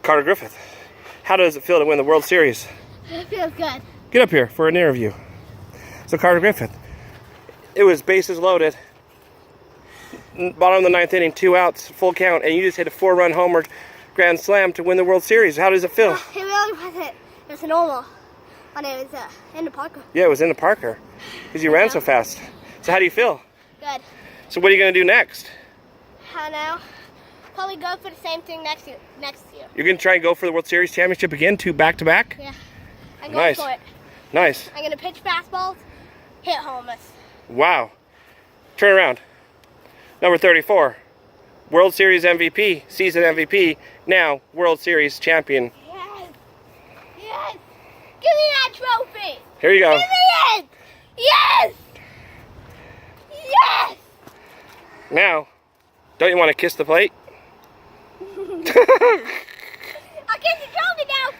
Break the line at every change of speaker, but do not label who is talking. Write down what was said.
Carter Griffith, how does it feel to win the World Series?
It feels good.
Get up here for an interview. So Carter Griffith, it was bases loaded, bottom of the ninth inning, 2 outs, full count, and you just hit a 4-run homer grand slam to win the World Series. How does it feel?
It really wasn't. It was normal. But it was in the Parker.
Yeah, it was in the Parker because you ran so fast. So how do you feel?
Good.
So what are you going to do next?
I know. Probably go for the same thing next year.
You're going to try and go for the World Series championship again, 2 back-to-back?
Yeah. I'm going
Nice.
for it.
Nice.
I'm going to pitch fastballs, hit homers.
Wow. Turn around. Number 34. World Series MVP, season MVP, now World Series champion.
Yes. Yes. Give me that trophy.
Here you go.
Give me it. Yes. Yes.
Now, don't you want to kiss the plate?
I'll kiss the trophy now.